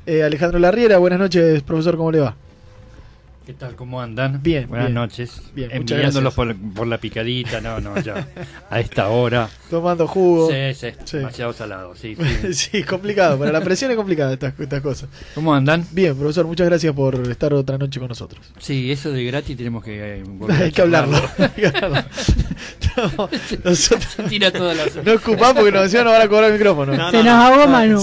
Alejandro Larriera. Buenas noches, profesor, ¿cómo le va? ¿Qué tal? ¿Cómo andan? Bien. Buenas bien. noches. Bien, enviándolos por la picadita, no, ya. A esta hora. Tomando jugo. Sí. Demasiado salado, sí. Sí, complicado. Para la presión es complicada estas cosas. ¿Cómo andan? Bien, profesor, muchas gracias por estar otra noche con nosotros. Sí, eso de gratis tenemos que Hay que hablarlo. No, nosotros Se tira toda la no ocupamos porque nos decían no van a cobrar el micrófono. Se nos ahogó Manu.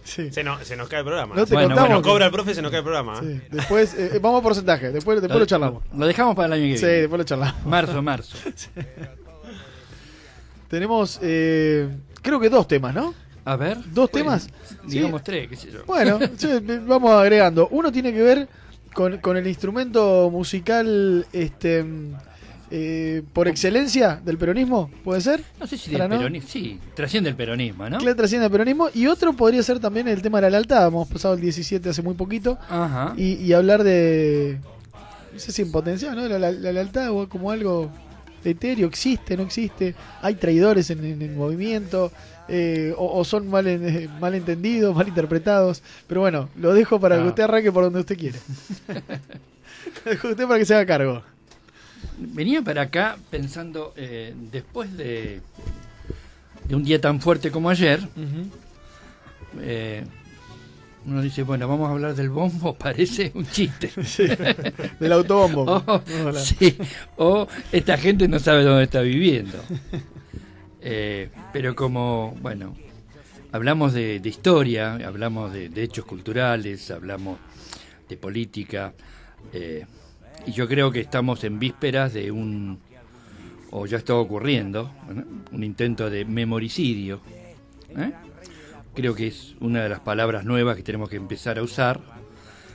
Sí. Se nos cae el programa. No te Bueno, contamos. Cuando cobra el profe se nos cae el programa. Sí. Después, vamos a porcentaje, después lo charlamos. Lo dejamos para el año que Sí, viene. después lo charlamos. Marzo. Tenemos, creo que 2 temas, ¿no? A ver. ¿Dos temas? Digamos Sí. 3, qué sé yo. Bueno, sí, vamos agregando. Uno tiene que ver con el instrumento musical por excelencia del peronismo, ¿puede ser? No sé si Ahora del no. peronismo. Sí, trasciende el peronismo, ¿no? Que trasciende el peronismo. Y otro podría ser también el tema de la lealtad. Hemos pasado el 17 hace muy poquito. Ajá. Y hablar de, no sé si en potencial, ¿no? La lealtad o como algo etéreo, existe, no existe, hay traidores en el movimiento, o son mal entendidos, mal interpretados, pero bueno, lo dejo para que usted arranque por donde usted quiere. Lo dejo a usted para que se haga cargo. Venía para acá pensando, después de un día tan fuerte como ayer, uno dice, bueno, vamos a hablar del bombo, parece un chiste. Sí, del autobombo. O esta gente no sabe dónde está viviendo. Pero como, bueno, hablamos de historia, hablamos de hechos culturales, hablamos de política, y yo creo que estamos en vísperas de o ya está ocurriendo, ¿no? Un intento de memoricidio. Creo que es una de las palabras nuevas que tenemos que empezar a usar.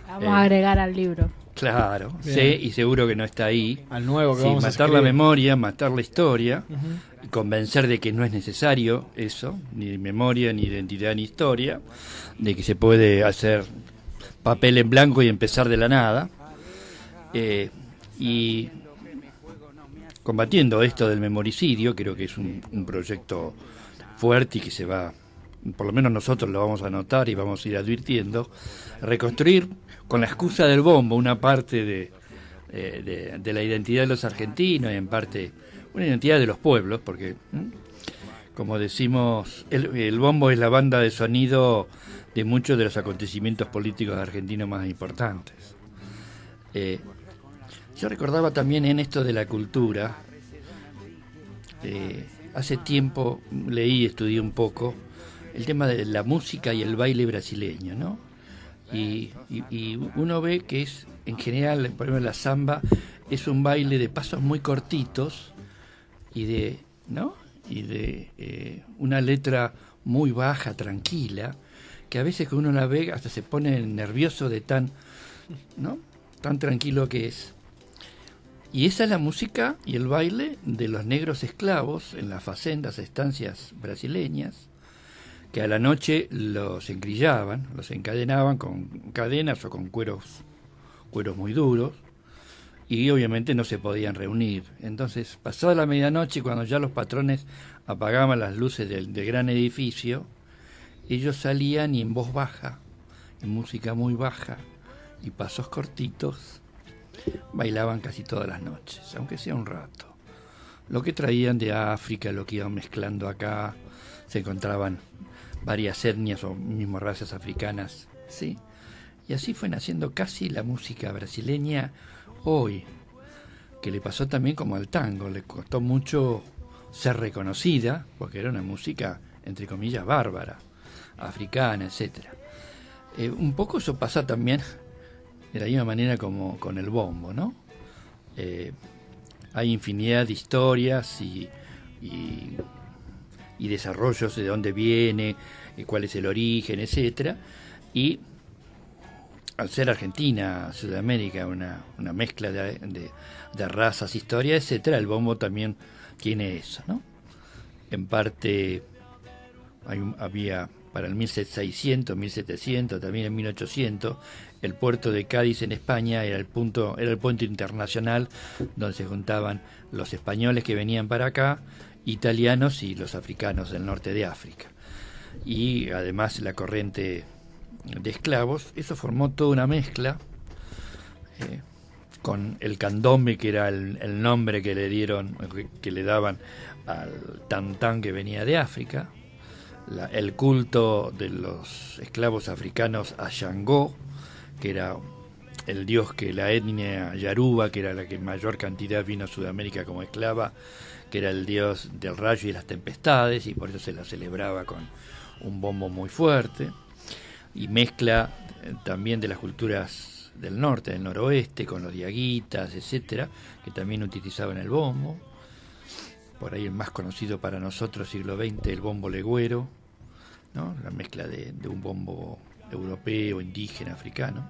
Vamos a agregar al libro. Claro, Bien. sé y seguro que no está ahí. Al nuevo que Sí, vamos a matar escribir. la memoria, matar la historia, y convencer de que no es necesario eso, ni memoria, ni identidad, ni historia, de que se puede hacer papel en blanco y empezar de la nada. Y combatiendo esto del memoricidio, creo que es un proyecto fuerte y que se va, por lo menos nosotros lo vamos a notar y vamos a ir advirtiendo, reconstruir con la excusa del bombo una parte de la identidad de los argentinos y en parte una identidad de los pueblos, porque como decimos, el bombo es la banda de sonido de muchos de los acontecimientos políticos argentinos más importantes. Yo recordaba también en esto de la cultura, hace tiempo leí y estudié un poco el tema de la música y el baile brasileño, ¿no? Y uno ve que es, en general, por ejemplo, la samba es un baile de pasos muy cortitos y de una letra muy baja, tranquila, que a veces que uno la ve hasta se pone nervioso de tan tranquilo que es. Y esa es la música y el baile de los negros esclavos en las facendas, estancias brasileñas, que a la noche los encrillaban, los encadenaban con cadenas o con cueros muy duros, y obviamente no se podían reunir. Entonces, pasada la medianoche, cuando ya los patrones apagaban las luces del gran edificio, ellos salían y en voz baja, en música muy baja y pasos cortitos, bailaban casi todas las noches, aunque sea un rato. Lo que traían de África, lo que iban mezclando acá, se encontraban varias etnias o mismo razas africanas, ¿sí? Y así fue naciendo casi la música brasileña hoy, que le pasó también como al tango, le costó mucho ser reconocida, porque era una música, entre comillas, bárbara, africana, etcétera. Un poco eso pasa también de la misma manera como con el bombo, ¿no? Hay infinidad de historias y desarrollos de dónde viene, cuál es el origen, etcétera. Y al ser Argentina, Sudamérica, una mezcla de razas, historias, etcétera, el bombo también tiene eso, ¿no? En parte había para el 1600, 1700, también en 1800, el puerto de Cádiz en España era el puente internacional donde se juntaban los españoles que venían para acá, italianos y los africanos del norte de África. Y además la corriente de esclavos. Eso formó toda una mezcla con el candombe, que era el nombre que le dieron, que le daban al tantán que venía de África, el culto de los esclavos africanos a Xangó, que era el dios que la etnia Yaruba, que era la que mayor cantidad vino a Sudamérica como esclava, que era el dios del rayo y las tempestades, y por eso se la celebraba con un bombo muy fuerte, y mezcla también de las culturas del norte, del noroeste, con los diaguitas, etcétera, que también utilizaban el bombo. Por ahí el más conocido para nosotros, siglo XX, el bombo legüero, ¿no? La mezcla de un bombo europeo, indígena, africano.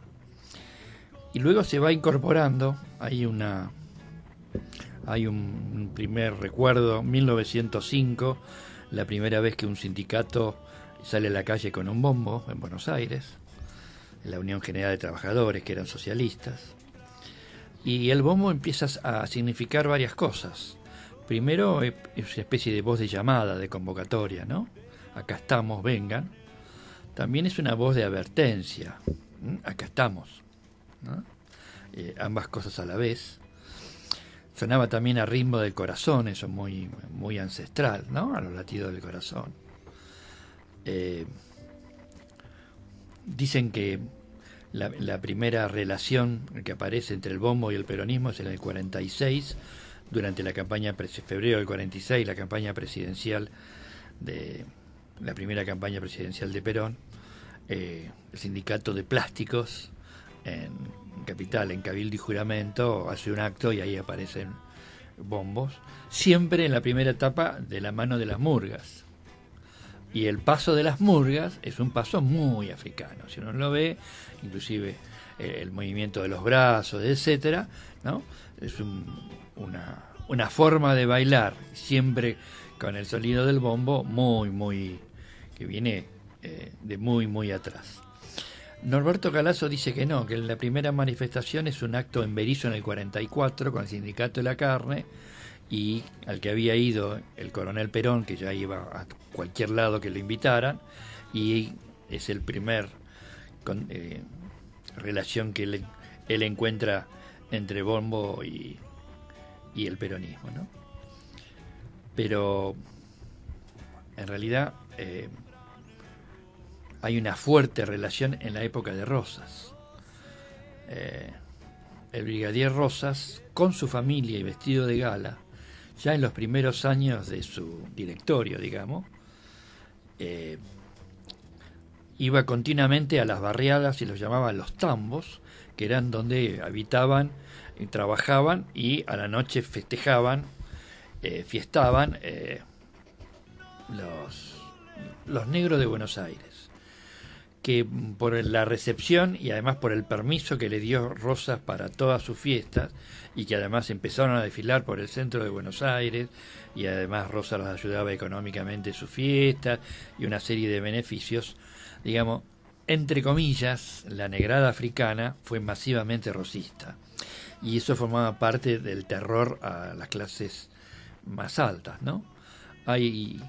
Y luego se va incorporando, hay un primer recuerdo, 1905, la primera vez que un sindicato sale a la calle con un bombo en Buenos Aires, la Unión General de Trabajadores, que eran socialistas, y el bombo empieza a significar varias cosas. Primero es una especie de voz de llamada, de convocatoria, ¿no? Acá estamos, vengan. También es una voz de advertencia, acá estamos, ¿no? Ambas cosas a la vez. Sonaba también a ritmo del corazón, eso muy, muy ancestral, ¿no? A los latidos del corazón. Dicen que la primera relación que aparece entre el bombo y el peronismo es en el 46, durante la campaña, febrero del 46, la campaña presidencial la primera campaña presidencial de Perón. El sindicato de plásticos en Capital, en Cabildo y Juramento, hace un acto y ahí aparecen bombos, siempre en la primera etapa de la mano de las murgas. Y el paso de las murgas es un paso muy africano, si uno lo ve, inclusive el movimiento de los brazos, etcétera, ¿no? Es una forma de bailar, siempre con el sonido del bombo, muy, que viene de muy, muy atrás. Norberto Galazo dice que no, que la primera manifestación es un acto en Berisso en el 44 con el Sindicato de la Carne, y al que había ido el coronel Perón, que ya iba a cualquier lado que lo invitaran, y es el primer relación que él encuentra entre bombo y el peronismo, ¿no? Pero en realidad hay una fuerte relación en la época de Rosas. El brigadier Rosas, con su familia y vestido de gala, ya en los primeros años de su directorio, digamos, iba continuamente a las barriadas y los llamaban los tambos, que eran donde habitaban y trabajaban, y a la noche festejaban, fiestaban los negros de Buenos Aires, que por la recepción y además por el permiso que le dio Rosas para todas sus fiestas, y que además empezaron a desfilar por el centro de Buenos Aires, y además Rosas los ayudaba económicamente en sus fiestas y una serie de beneficios, digamos, entre comillas, la negrada africana fue masivamente rosista, y eso formaba parte del terror a las clases más altas, ¿no? Hay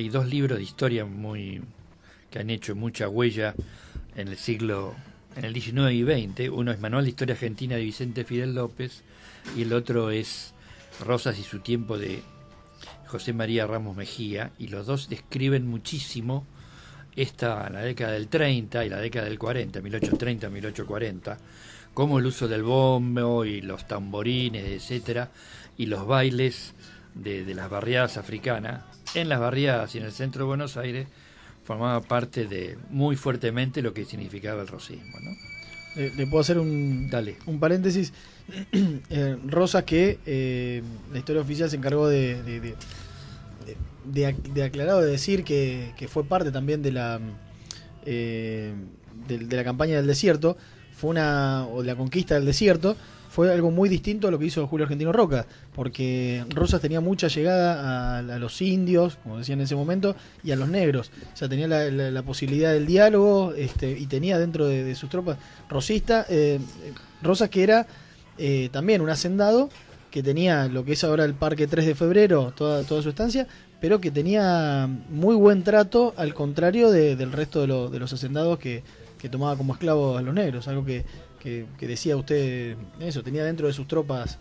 dos libros de historia que han hecho mucha huella en el siglo, en el 19 y 20. Uno es Manual de Historia Argentina de Vicente Fidel López, y el otro es Rosas y su tiempo de José María Ramos Mejía, y los dos describen muchísimo la década del 30 y la década del 40, 1830, 1840, como el uso del bombo y los tamborines, etcétera, y los bailes de las barriadas africanas, en las barriadas y en el centro de Buenos Aires, formaba parte de muy fuertemente lo que significaba el rosismo, ¿no? Le puedo hacer un paréntesis. Rosas, que la historia oficial se encargó de aclarar o de decir que fue parte también de la campaña del desierto, o la conquista del desierto, fue algo muy distinto a lo que hizo Julio Argentino Roca, porque Rosas tenía mucha llegada a los indios, como decían en ese momento, y a los negros. O sea, tenía la posibilidad del diálogo, y tenía dentro de sus tropas rosistas, Rosas, que era también un hacendado, que tenía lo que es ahora el Parque 3 de Febrero, toda su estancia, pero que tenía muy buen trato, al contrario del resto de los hacendados que tomaba como esclavos a los negros, algo que decía usted, eso, tenía dentro de sus tropas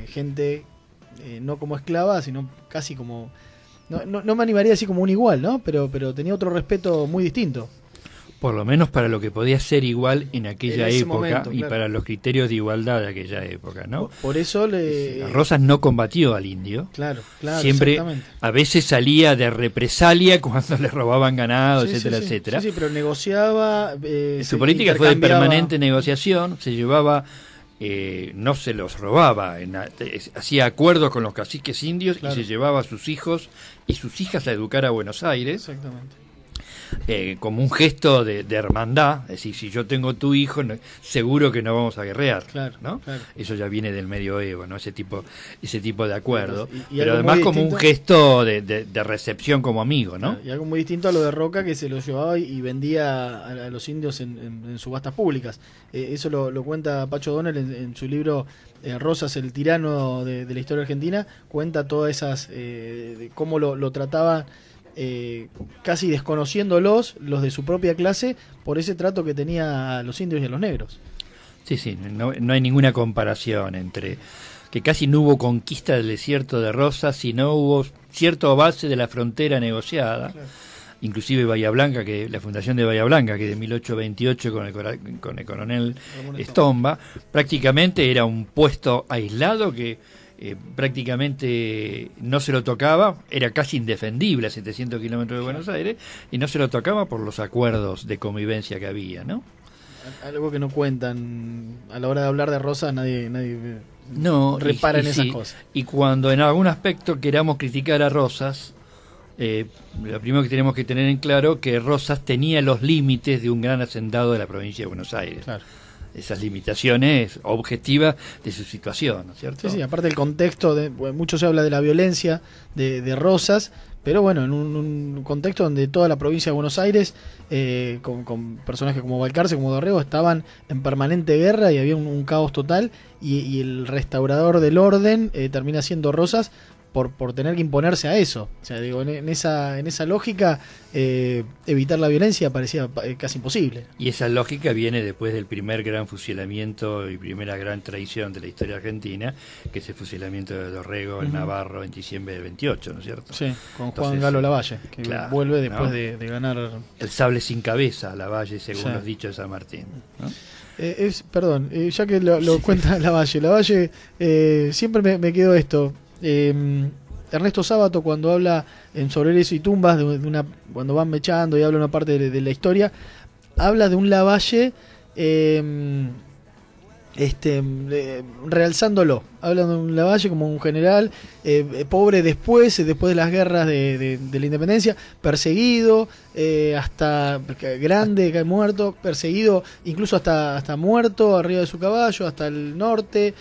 gente no como esclava, sino casi como, no me animaría a decir como un igual, ¿no? Pero tenía otro respeto muy distinto. Por lo menos para lo que podía ser igual en aquella En ese época momento, y claro. para los criterios de igualdad de aquella época, ¿no? Por eso Rosas no combatió al indio. Claro, Siempre, exactamente. a veces salía de represalia cuando le robaban ganado, Sí, etcétera, sí, sí. etcétera. Sí, pero negociaba. Su política fue de permanente negociación, se llevaba, no se los robaba, hacía acuerdos con los caciques indios, claro, y se llevaba a sus hijos y sus hijas a educar a Buenos Aires. Exactamente. Como un gesto de hermandad, es decir, si yo tengo tu hijo, seguro que no vamos a guerrear, Claro, ¿no? claro. Eso ya viene del medioevo, ¿no? Ese tipo de acuerdo, Y pero algo además muy como un distinto, gesto de recepción como amigo, ¿no? Claro, y algo muy distinto a lo de Roca, que se lo llevaba y vendía a los indios en subastas públicas. Eso lo cuenta Pacho Donel en su libro Rosas, el tirano de la historia argentina. Cuenta todas esas, de cómo lo trataba, casi desconociéndolos, los de su propia clase, por ese trato que tenía a los indios y a los negros. Sí, no hay ninguna comparación entre que casi no hubo conquista del desierto de Rosas, sino hubo cierto avance de la frontera negociada. Claro. Inclusive Bahía Blanca, que la fundación de Bahía Blanca, que de 1828 con el coronel Estomba, prácticamente era un puesto aislado que prácticamente no se lo tocaba, era casi indefendible a 700 kilómetros de Buenos Aires, y no se lo tocaba por los acuerdos de convivencia que había, ¿no? Algo que no cuentan a la hora de hablar de Rosas, nadie repara en esas cosas. Y cuando en algún aspecto queramos criticar a Rosas, lo primero que tenemos que tener en claro que Rosas tenía los límites de un gran hacendado de la provincia de Buenos Aires. Claro. Esas limitaciones objetivas de su situación, ¿no es cierto? Sí, aparte del contexto, mucho se habla de la violencia de Rosas, pero bueno, en un contexto donde toda la provincia de Buenos Aires, con personajes como Balcarce, como Dorrego, estaban en permanente guerra y había un caos total, y el restaurador del orden termina siendo Rosas por tener que imponerse a eso. O sea, digo, en esa lógica, evitar la violencia parecía casi imposible. Y esa lógica viene después del primer gran fusilamiento y primera gran traición de la historia argentina, que es el fusilamiento de Dorrego en Navarro en diciembre del 28, ¿no es cierto? Sí, con Juan Galo Lavalle, que vuelve después, ¿no?, de ganar... El sable sin cabeza, Lavalle, según los dichos de San Martín, ¿no? Perdón, ya que lo cuenta Lavalle, siempre me quedó esto. Ernesto Sábato, cuando habla en Sobreres y Tumbas, cuando van mechando y habla una parte de la historia, habla de un Lavalle realzándolo. Habla de un Lavalle como un general pobre después de las guerras de la independencia, perseguido, hasta grande, muerto, perseguido incluso hasta muerto arriba de su caballo, hasta el norte,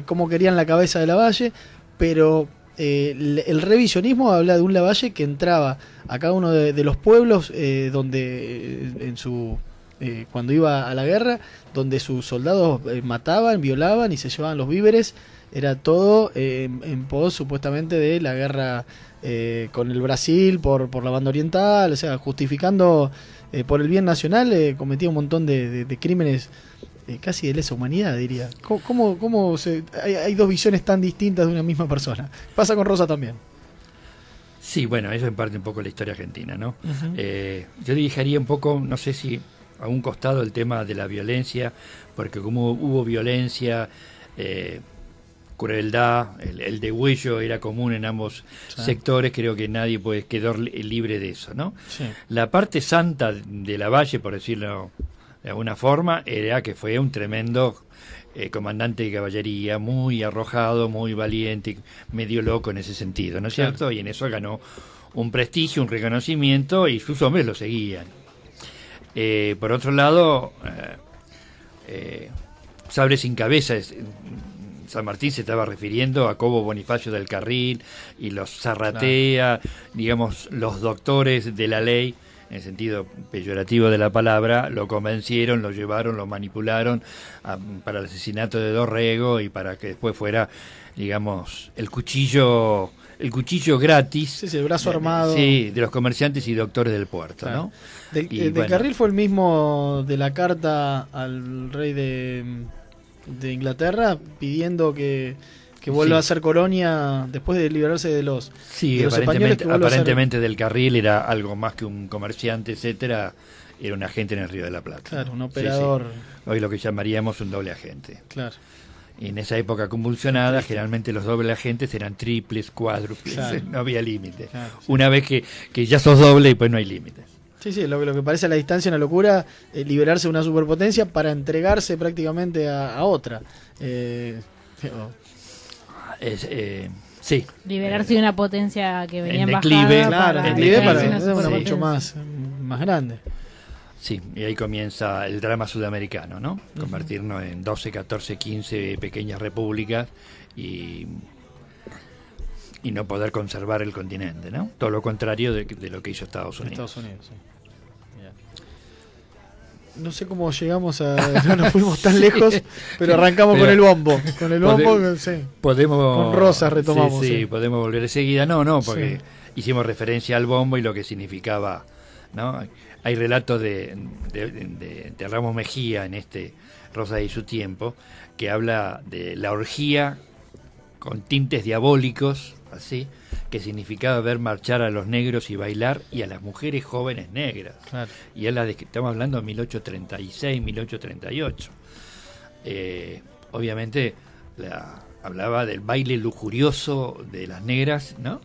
como querían la cabeza de Lavalle. Pero el revisionismo habla de un Lavalle que entraba a cada uno de los pueblos donde cuando iba a la guerra, donde sus soldados mataban, violaban y se llevaban los víveres. Era todo en pos supuestamente de la guerra con el Brasil por la banda oriental, o sea, justificando por el bien nacional, cometía un montón de crímenes casi de lesa humanidad, diría. ¿Cómo hay dos visiones tan distintas de una misma persona? Pasa con Rosa también. Sí, bueno, eso en parte un poco la historia argentina, ¿no? Yo dirigiría un poco, no sé si a un costado el tema de la violencia, porque como hubo violencia, crueldad, el degüello era común en ambos sectores, creo que nadie puede quedar libre de eso, ¿no? Sí. La parte santa de Lavalle, por decirlo de alguna forma, era que fue un tremendo comandante de caballería, muy arrojado, muy valiente, medio loco en ese sentido, ¿no es cierto? Y en eso ganó un prestigio, un reconocimiento, y sus hombres lo seguían. Por otro lado, Sable sin cabeza, San Martín se estaba refiriendo a Cobo Bonifacio del Carril y los Zarratea, digamos, los doctores de la ley, en el sentido peyorativo de la palabra, lo convencieron, lo llevaron, lo manipularon para el asesinato de Dorrego y para que después fuera, digamos, el cuchillo el cuchillo gratis. Sí, el brazo armado. Sí, de los comerciantes y doctores del puerto, Claro. ¿no? Del Carril fue el mismo de la carta al rey de Inglaterra pidiendo que vuelva a ser colonia después de liberarse de los, sí, de los españoles. Aparentemente del Carril era algo más que un comerciante, etcétera. Era un agente en el Río de la Plata. Claro, un operador. Sí. Hoy lo que llamaríamos un doble agente. Claro. Y en esa época convulsionada, generalmente los doble agentes eran triples, cuádruples, Claro. no había límite. Claro, sí. Una vez que ya sos doble y pues no hay límites. Sí, lo que parece a la distancia una locura, liberarse de una superpotencia para entregarse prácticamente a otra. Sí. Liberarse de una potencia que venía en declive, Claro, bajada en declive para para una es una superpotencia. mucho más grande. Sí, y ahí comienza el drama sudamericano, ¿no? Convertirnos en 12, 14, 15 pequeñas repúblicas y no poder conservar el continente, ¿no? Todo lo contrario de lo que hizo Estados Unidos. Sí. No sé cómo llegamos no nos fuimos tan lejos, pero arrancamos con el bombo. Con el bombo, sí. Podemos, con Rosas retomamos. Sí, podemos volver enseguida. No, porque hicimos referencia al bombo y lo que significaba, ¿no? Hay relatos de Ramos Mejía en este Rosa y su tiempo, que habla de la orgía con tintes diabólicos, así, que significaba ver marchar a los negros y bailar y a las mujeres jóvenes negras. Claro. Y es estamos hablando de 1836, 1838. Obviamente hablaba del baile lujurioso de las negras, ¿no?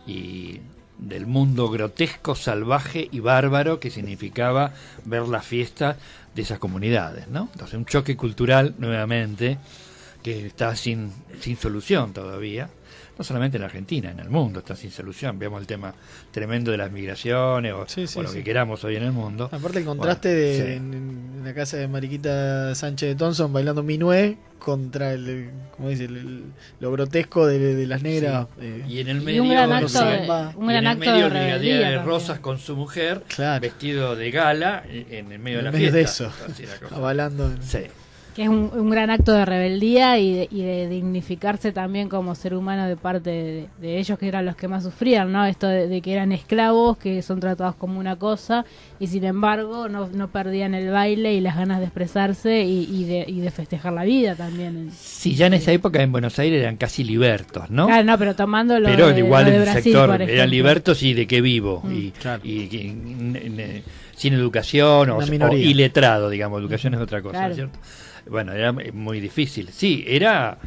Y del mundo grotesco, salvaje y bárbaro que significaba ver la fiesta de esas comunidades, ¿no? Entonces un choque cultural nuevamente que está sin solución todavía, no solamente en Argentina, en el mundo está sin solución. Veamos el tema tremendo de las migraciones o lo que queramos hoy en el mundo. Aparte el contraste en la casa de Mariquita Sánchez de Thompson bailando minué contra como dice, lo grotesco de las negras. Y en el medio un gran acto de Brigadea rebeldía de también. Rosas con su mujer, Claro. vestido de gala en el medio de la medio fiesta. de eso, Así la cosa. avalando. Sí. Que es un gran acto de rebeldía y de dignificarse también como ser humano de parte de ellos, que eran los que más sufrían, ¿no? Esto de que eran esclavos, que son tratados como una cosa, y sin embargo no perdían el baile y las ganas de expresarse y de festejar la vida también. Sí, ya en esa época en Buenos Aires eran casi libertos, ¿no? Claro, no, pero tomando lo Pero de, igual lo de el Brasil, sector por eran ejemplo. libertos y de qué vivo. Claro. Sin educación o minoría. iletrado, digamos. Educación es otra cosa, Claro. ¿cierto? Bueno, era muy difícil. Sí, era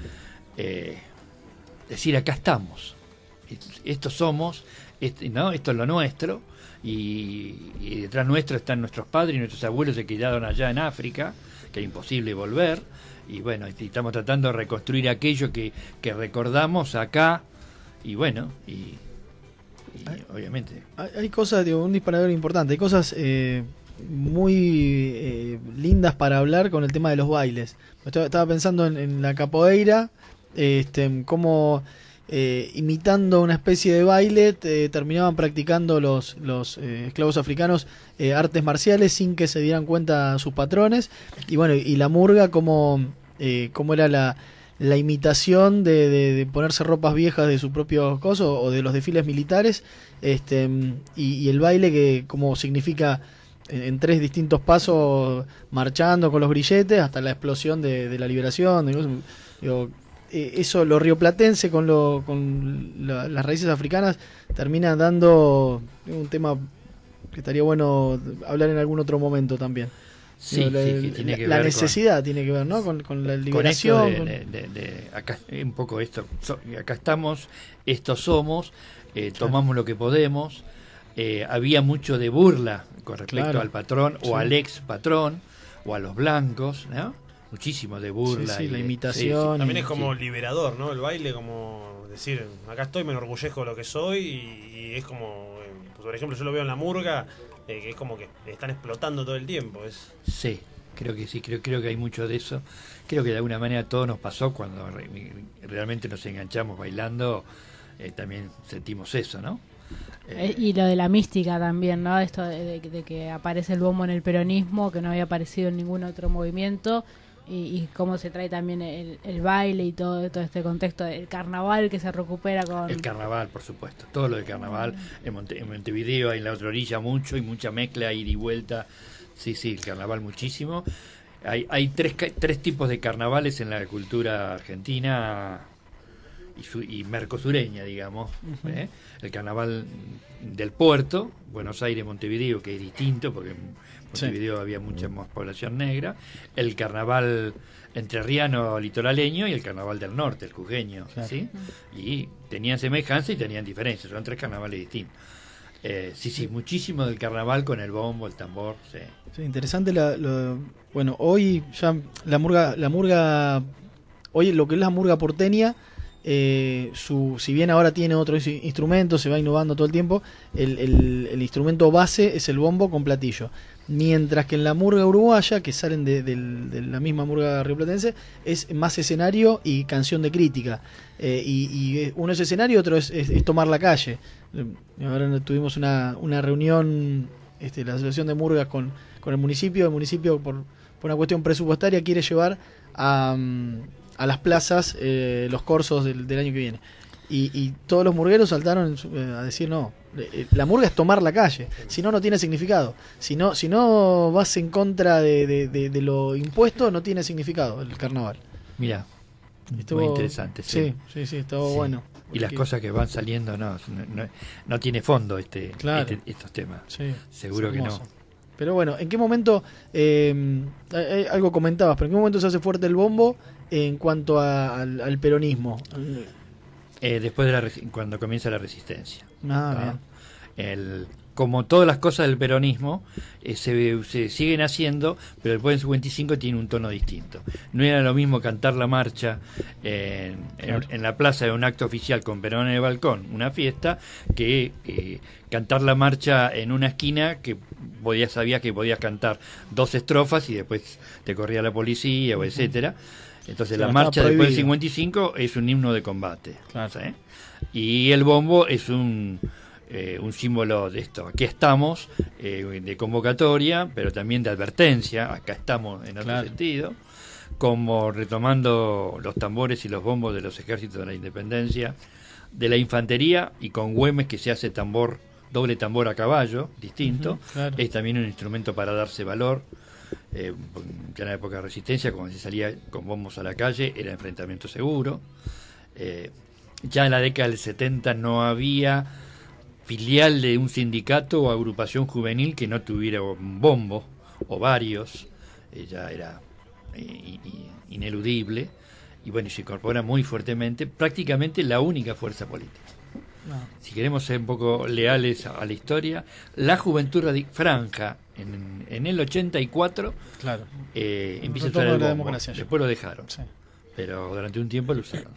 decir, acá estamos. Esto somos, ¿no? Esto es lo nuestro. Y detrás nuestro están nuestros padres y nuestros abuelos se quedaron allá en África, que es imposible volver. Y bueno, estamos tratando de reconstruir aquello que recordamos acá. Y bueno, y obviamente. Hay cosas, un disparador importante, hay cosas muy lindas para hablar con el tema de los bailes. Estaba pensando en la capoeira, cómo imitando una especie de baile terminaban practicando los esclavos africanos artes marciales sin que se dieran cuenta sus patrones. Y bueno, y la murga cómo era la imitación de ponerse ropas viejas de sus propios cosos o de los desfiles militares, y el baile que como significa en tres distintos pasos marchando con los grilletes hasta la explosión de la liberación. Eso, lo rioplatense con las raíces africanas termina dando un tema que estaría bueno hablar en algún otro momento también. Sí, que tiene que ver necesidad tiene que ver, ¿no? con la liberación. Con esto acá, un poco esto. Acá estamos, estos somos, tomamos lo que podemos. Había mucho de burla con respecto al patrón o al ex patrón o a los blancos, ¿no? Muchísimo de burla. La imitación. También es como liberador, ¿no? El baile, como decir, acá estoy, me enorgullezco de lo que soy y es como, por ejemplo, yo lo veo en la murga, que es como que están explotando todo el tiempo. Sí, creo que sí, creo que hay mucho de eso. Creo que de alguna manera todo nos pasó cuando realmente nos enganchamos bailando, también sentimos eso, ¿no? Y lo de la mística también, ¿no? Esto de que aparece el bombo en el peronismo, que no había aparecido en ningún otro movimiento, y cómo se trae también el baile y todo este contexto del carnaval que se recupera con... El carnaval, por supuesto, todo lo de carnaval. En Montevideo, en la otra orilla mucho, y mucha mezcla, ida y vuelta. Sí, el carnaval muchísimo. Hay tres tipos de carnavales en la cultura argentina y mercosureña, digamos. Uh-huh. El carnaval del puerto, Buenos Aires, Montevideo, que es distinto porque en Montevideo había mucha más población negra. El carnaval entrerriano litoraleño y el carnaval del norte, el jujeño, claro. ¿sí? Y tenían semejanza y tenían diferencias, son tres carnavales distintos. Muchísimo del carnaval con el bombo, el tambor. Sí, interesante. Bueno, hoy ya la murga, hoy lo que es la murga porteña, si bien ahora tiene otros instrumentos, se va innovando todo el tiempo, el instrumento base es el bombo con platillo. Mientras que en la murga uruguaya, que salen de la misma murga rioplatense, es más escenario y canción de crítica. Y uno es escenario, otro es tomar la calle. Ahora tuvimos una reunión, la asociación de murgas con el municipio. El municipio, por una cuestión presupuestaria, quiere llevar a las plazas los corsos del año que viene. Y todos los murgueros saltaron a decir no, la murga es tomar la calle, si no tiene significado, si no vas en contra de lo impuesto, no tiene significado el carnaval. Mira, muy interesante. Sí, estuvo bueno. Y las cosas que van saliendo no tiene fondo estos temas. Sí, seguro que no. Pero bueno, ¿en qué momento, algo comentabas, pero en qué momento se hace fuerte el bombo en cuanto al peronismo? Después cuando comienza la resistencia. Bien. Como todas las cosas del peronismo, se siguen haciendo, pero después del 55 tiene un tono distinto. No era lo mismo cantar la marcha en la plaza de un acto oficial con Perón en el balcón, una fiesta, que cantar la marcha en una esquina que sabías que podías cantar 2 estrofas y después te corría la policía o etcétera. Entonces la marcha después del 55 es un himno de combate. Claro. ¿Sí? Y el bombo es un símbolo de esto. Aquí estamos, de convocatoria, pero también de advertencia. Acá estamos en otro sentido. Como retomando los tambores y los bombos de los ejércitos de la independencia, de la infantería, y con Güemes, que se hace doble tambor a caballo, distinto. Es también un instrumento para darse valor. Ya en la época de resistencia, cuando se salía con bombos a la calle, era enfrentamiento seguro. Ya en la década del 70 no había filial de un sindicato o agrupación juvenil que no tuviera un bombo o varios. Ya era ineludible, y bueno, se incorpora muy fuertemente, prácticamente la única fuerza política. Si queremos ser un poco leales a la historia, la Juventud Franja en el 84 empieza a usar el bombo. Después lo dejaron, pero durante un tiempo lo usaron.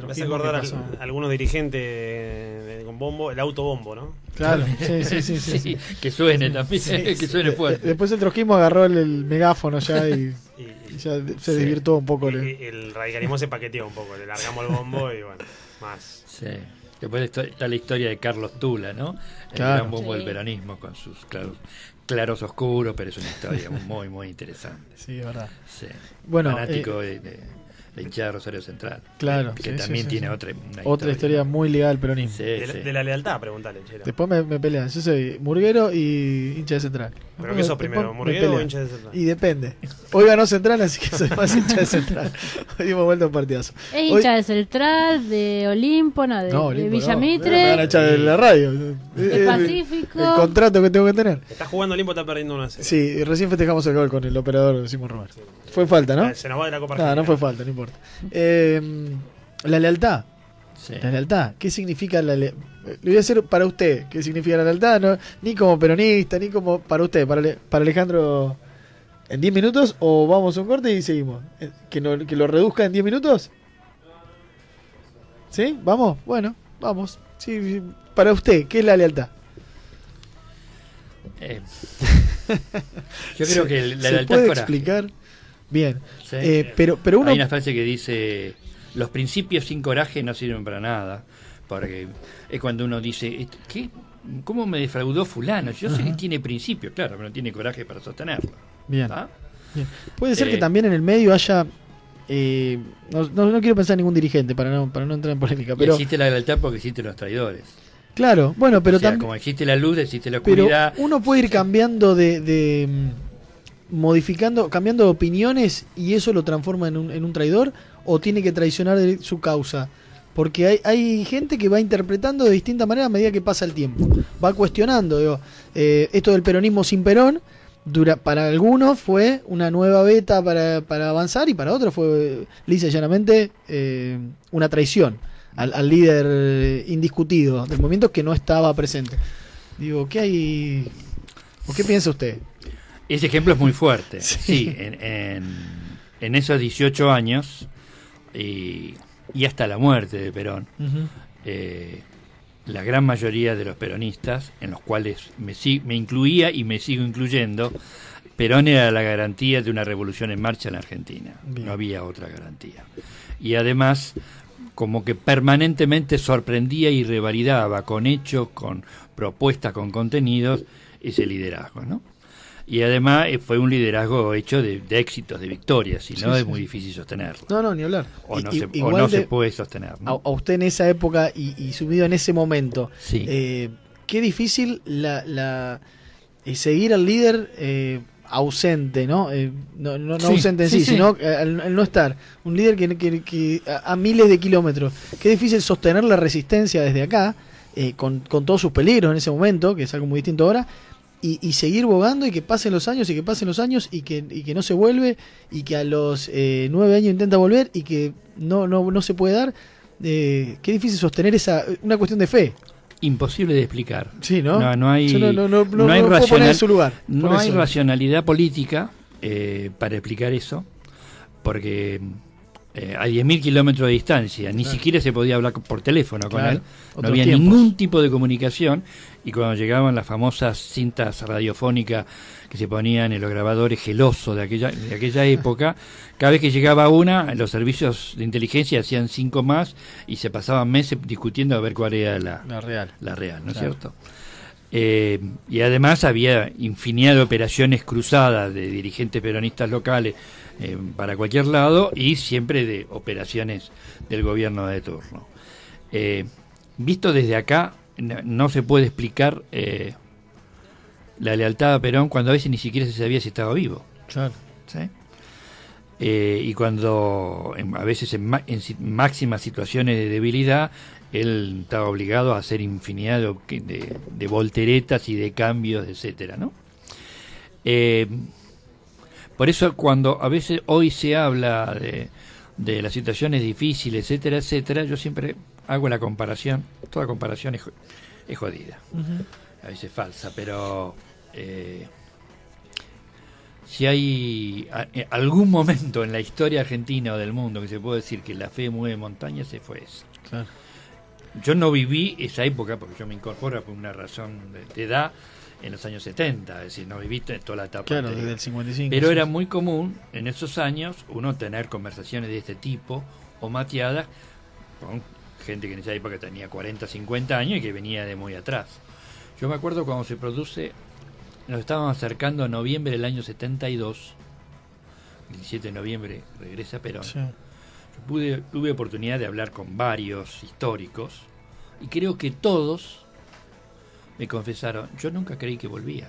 Me hace acordar a algunos dirigentes con bombo, el autobombo, ¿no? Claro, sí. Que suene también, que suene fuerte. Después el trotskismo agarró el megáfono ya y ya se desvirtuó un poco. El radicalismo se paqueteó un poco, le largamos el bombo y bueno, más. Sí. Después está la historia de Carlos Tula, ¿no? El gran bombo del peronismo con sus claros oscuros, pero es una historia muy, muy interesante. Sí, es verdad. Sí. Bueno, fanático de la hinchada de Rosario Central. Claro. Que también tiene otra historia muy ligada al peronismo. De la lealtad, preguntale, Chela. Después me pelean. Yo soy murguero y hincha de Central. ¿Pero qué sos primero, murguero o hincha de Central? Y depende. Hoy ganó Central, así que soy más hincha de Central. Hoy dimos vuelta a un partidazo. Es hincha de Central, de Olimpo, de Villamitre. Me van a echar de la radio. De Pacífico. El contrato que tengo que tener. Está jugando Olimpo, está perdiendo 1-0. Sí, recién festejamos el gol con el operador Simón Romero. Fue falta, ¿no? Se nos va de la Copa Argentina. No fue falta, no importa. La lealtad. Sí. La lealtad. ¿Qué significa la lealtad? Lo voy a hacer para usted. ¿Qué significa la lealtad? No, ni como peronista, ni como para usted, para Alejandro. ¿En 10 minutos o vamos a un corte y seguimos? ¿Que lo reduzca en 10 minutos? ¿Sí? ¿Vamos? Bueno, vamos. Sí, para usted, ¿qué es la lealtad? Yo creo que la lealtad puede es coraje. Explicar bien. Sí. Pero uno... Hay una frase que dice: los principios sin coraje no sirven para nada. Porque es cuando uno dice: ¿cómo me defraudó fulano? Yo sé que tiene principios, claro, pero no tiene coraje para sostenerlo. Bien. Bien. Puede ser que Eh, también en el medio haya... no quiero pensar en ningún dirigente para no entrar en polémica, Y pero existe la lealtad porque existen los traidores. claro, bueno, pero O sea, también... como existe la luz, existe la Pero oscuridad. uno puede ir cambiando cambiando de opiniones y eso lo transforma en un traidor, o tiene que traicionar su causa. Porque hay gente que va interpretando de distinta manera a medida que pasa el tiempo. Va cuestionando, digo, esto del peronismo sin Perón, para algunos fue una nueva beta para avanzar, y para otros fue lisa y llanamente una traición al líder indiscutido del movimiento que no estaba presente. Digo, ¿qué hay? ¿O qué piensa usted? Ese ejemplo es muy fuerte. Sí. Sí, en esos 18 años y hasta la muerte de Perón, la gran mayoría de los peronistas, en los cuales me incluía y me sigo incluyendo, Perón era la garantía de una revolución en marcha en la Argentina. Bien. No había otra garantía. Y además, como que permanentemente sorprendía y revalidaba con hechos, con propuestas, con contenidos, ese liderazgo, ¿no? Y además fue un liderazgo hecho de éxitos, de victorias, si no Sí, es sí, muy sí. difícil sostenerlo. No, ni hablar. O no, Igual se puede sostener, ¿no? a usted en esa época y subido en ese momento, Sí. qué difícil seguir al líder ausente, ¿no? No Sí, ausente en sí, sí, sí. sino al no estar. Un líder que a miles de kilómetros. Qué difícil sostener la resistencia desde acá, con todos sus peligros en ese momento, que es algo muy distinto ahora, y seguir bogando, y que pasen los años y que no se vuelve, y que a los 9 años intenta volver y que no se puede dar. Qué difícil sostener una cuestión de fe. Imposible de explicar. Sí, ¿no? No hay, Yo no hay puedo poner en su lugar. no Por hay eso. racionalidad política para explicar eso, porque a 10.000 kilómetros de distancia ni siquiera se podía hablar por teléfono con Claro, él, no otros había tiempos. ningún tipo de comunicación, y cuando llegaban las famosas cintas radiofónicas que se ponían en los grabadores gelosos de aquella época, cada vez que llegaba una, los servicios de inteligencia hacían 5 más y se pasaban meses discutiendo a ver cuál era La real. la real, ¿no es Claro. cierto? Y además había infinidad de operaciones cruzadas de dirigentes peronistas locales para cualquier lado, y siempre de operaciones del gobierno de turno. Visto desde acá, no se puede explicar la lealtad a Perón cuando a veces ni siquiera se sabía si estaba vivo. Claro. ¿Sí? Y cuando a veces en máximas situaciones de debilidad, él estaba obligado a hacer infinidad de volteretas y de cambios, etcétera, ¿no? Por eso cuando a veces hoy se habla de las situaciones difíciles, etcétera, etcétera, yo siempre hago la comparación. Toda comparación es jodida, a veces falsa, pero si hay algún momento en la historia argentina o del mundo que se puede decir que la fe mueve montañas, se fue eso. Claro. Yo no viví esa época porque yo me incorporo por una razón de edad en los años 70, es decir, no viví toda la etapa Claro, anterior. desde el 55. Pero sí. era muy común en esos años uno tener conversaciones de este tipo o mateadas con gente que en esa época tenía 40, 50 años y que venía de muy atrás. Yo me acuerdo cuando se produce, nos estábamos acercando a noviembre del año 72, el 17 de noviembre regresa Perón. Sí. Yo tuve oportunidad de hablar con varios históricos y creo que todos me confesaron, yo nunca creí que volvía.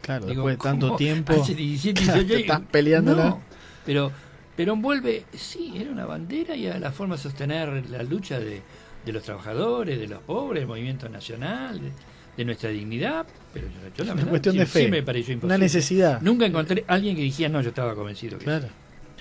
Claro, Digo, después de tanto ¿cómo? tiempo. Hace 17, Claro, 18 te estás peleándola. No, pero Perón vuelve, sí, era una bandera y era la forma de sostener la lucha de los trabajadores, de los pobres, del movimiento nacional, de nuestra dignidad, pero yo la Es una verdad, cuestión de sí fe, me pareció imposible. una necesidad. Nunca encontré a alguien que dijera, no, yo estaba convencido que Claro. sí.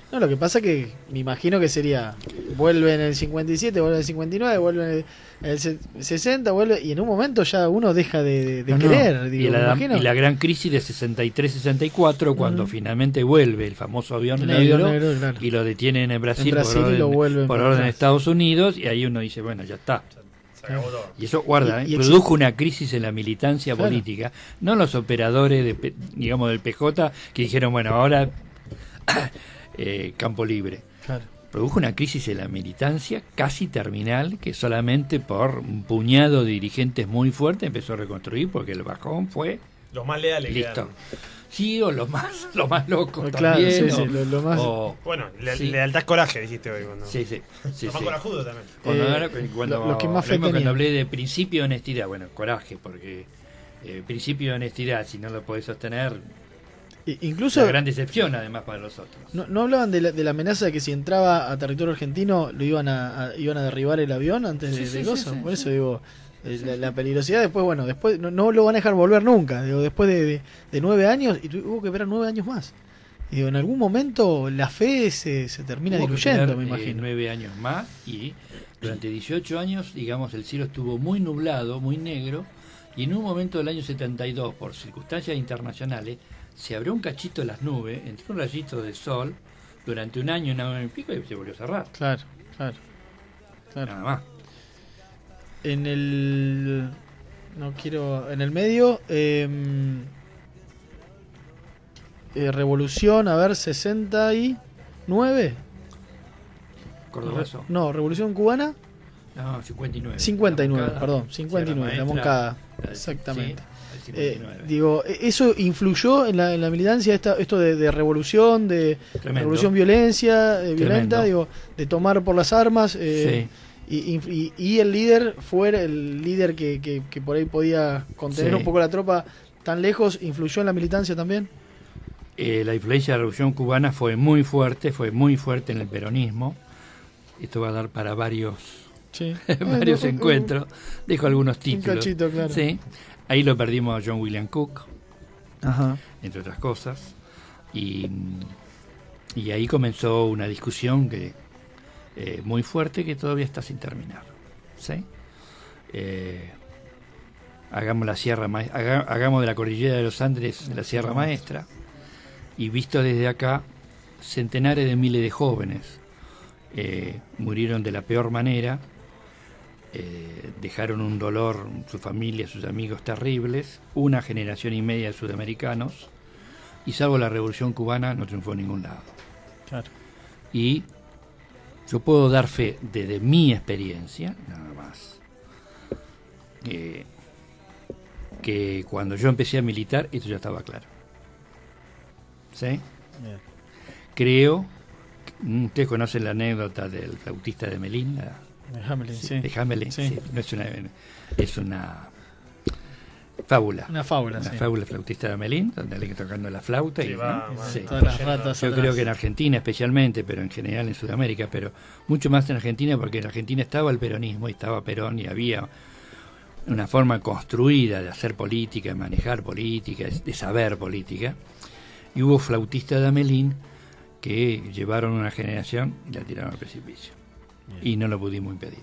No, lo que pasa que me imagino que sería, vuelve en el 57, vuelve en el 59, vuelve en el 60, vuelve, y en un momento ya uno deja de No, querer, no. digo, y, me imagino. y la gran crisis de 63-64, cuando finalmente vuelve el famoso avión El negro, avión negro, claro. y lo detienen en Brasil, Brasil y lo vuelven por para orden de atrás. Estados Unidos, y ahí uno dice, bueno, ya está. Se acabó todo. Y eso, guarda, Y produjo una crisis en la militancia Claro. política. No los operadores, digamos, del PJ, que dijeron, bueno, ahora campo libre. Claro. Produjo una crisis en la militancia casi terminal, que solamente por un puñado de dirigentes muy fuertes empezó a reconstruir, porque el bajón fue Los más leales listo. quedaron. Sí, o los más locos Claro, también. sí, lo más... Bueno, sí. lealtad es coraje, dijiste hoy. Cuando... Sí. Lo más corajudo también. Lo que más fe cuando tenía. hablé de principio de honestidad, bueno, coraje, porque principio de honestidad, si no lo podés sostener, Incluso una gran decepción además para los otros. no hablaban de la amenaza de que si entraba a territorio argentino lo iban a derribar el avión antes de cosas. Por eso digo, la peligrosidad después no lo van a dejar volver nunca. Digo, después de 9 años, y hubo que esperar 9 años más. Digo, en algún momento la fe se termina Hubo que diluyendo, tener, me imagino. 9 años más, y durante 18 años, digamos, el cielo estuvo muy nublado, muy negro, y en un momento del año 72, por circunstancias internacionales, se abrió un cachito de las nubes, entró un rayito de sol durante un año y pico, y se volvió a cerrar. Claro. Nada más. En el medio, revolución, 69. Cordobazo. No, revolución cubana. No, 59. 59, perdón, 59, la Moncada, exactamente. Digo, ¿eso influyó en la militancia, esto de revolución, de Tremendo. revolución violenta, digo, de tomar por las armas? Sí. Y el líder fue el líder que por ahí podía contener un poco la tropa tan lejos, ¿influyó en la militancia también? La influencia de la revolución cubana fue muy fuerte en el peronismo. Esto va a dar para varios encuentros. Dejo algunos títulos. Un cachito, claro. Sí. Ahí lo perdimos a John William Cook, Ajá. entre otras cosas. Y ahí comenzó una discusión que muy fuerte que todavía está sin terminar. ¿Sí? Hagamos hagamos de la cordillera de los Andes la Sierra Maestra, y visto desde acá, centenares de miles de jóvenes murieron de la peor manera, dejaron un dolor, su familia, sus amigos terribles, una generación y media de sudamericanos, y salvo la Revolución Cubana no triunfó en ningún lado. Claro. Y yo puedo dar fe desde mi experiencia, nada más, que cuando yo empecé a militar, esto ya estaba claro. ¿Sí? Bien. Creo, ustedes conocen la anécdota del flautista de Melín, De Hamelin, sí. de Hamelin, Sí. sí, no es una fábula. Una fábula, Una sí. fábula flautista de Melín, donde alguien tocando la flauta. Sí, y, va, ¿no? va. Sí. Todas las ratas Yo atrás. creo que en Argentina especialmente, pero en general en Sudamérica, pero mucho más en Argentina, porque en Argentina estaba el peronismo y estaba Perón, y había una forma construida de hacer política, de manejar política, de saber política, y hubo flautistas de Amelín que llevaron una generación y la tiraron al precipicio. Y no lo pudimos impedir.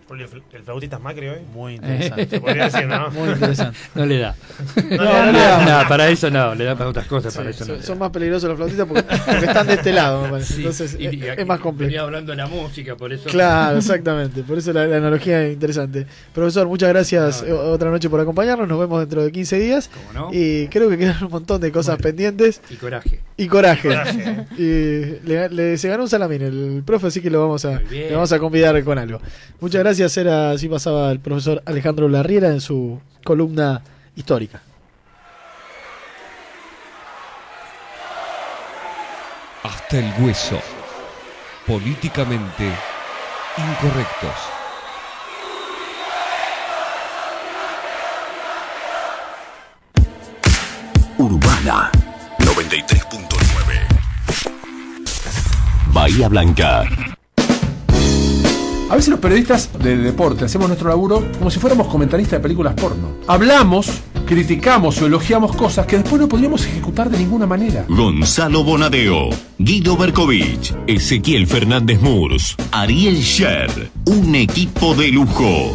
¿El flautista es Macri hoy? Muy interesante. Se podría decir, ¿no? Muy interesante. No le da. No le da. No, para eso no, le da para otras cosas, para Sí, eso no. le da. son más peligrosos los flautistas porque están de este lado, me parece. Sí, Entonces y aquí es más complejo. venía hablando de la música, por eso. Claro, exactamente. Por eso la analogía es interesante. Profesor, muchas gracias otra noche por acompañarnos. Nos vemos dentro de 15 días. ¿Cómo no? Y creo que quedan un montón de cosas pendientes. Y coraje. Y coraje. Coraje. Y se ganó un salamín el profe, así que le vamos Muy bien. a convidar con algo. Muchas gracias. Así pasaba el profesor Alejandro Larriera en su columna histórica. Hasta el hueso. Políticamente incorrectos. Urbana 93.9 Bahía Blanca. A veces los periodistas de deporte hacemos nuestro laburo como si fuéramos comentaristas de películas porno. Hablamos, criticamos o elogiamos cosas que después no podríamos ejecutar de ninguna manera. Gonzalo Bonadeo, Guido Berkovich, Ezequiel Fernández Murs, Ariel Sher, un equipo de lujo.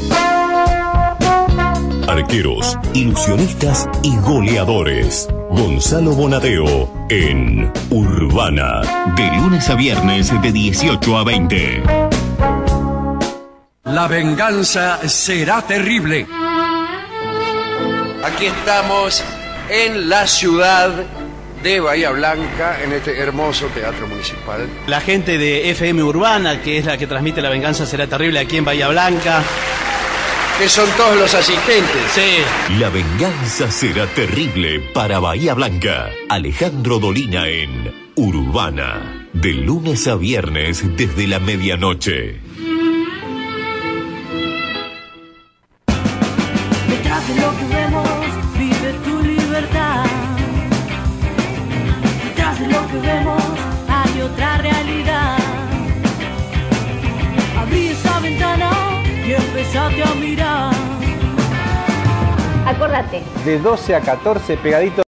Arqueros, ilusionistas y goleadores. Gonzalo Bonadeo en Urbana, de lunes a viernes de 18 a 20. La venganza será terrible. Aquí estamos en la ciudad de Bahía Blanca, en este hermoso teatro municipal. La gente de FM Urbana, que es la que transmite La venganza será terrible aquí en Bahía Blanca. que son todos los asistentes. Sí. La venganza será terrible para Bahía Blanca. Alejandro Dolina en Urbana. De lunes a viernes desde la medianoche. Detrás de lo que vemos, vive tu libertad. Detrás de lo que vemos, hay otra realidad. Abrí esa ventana y empezate a mirar. Acordate. De 12 a 14 pegaditos.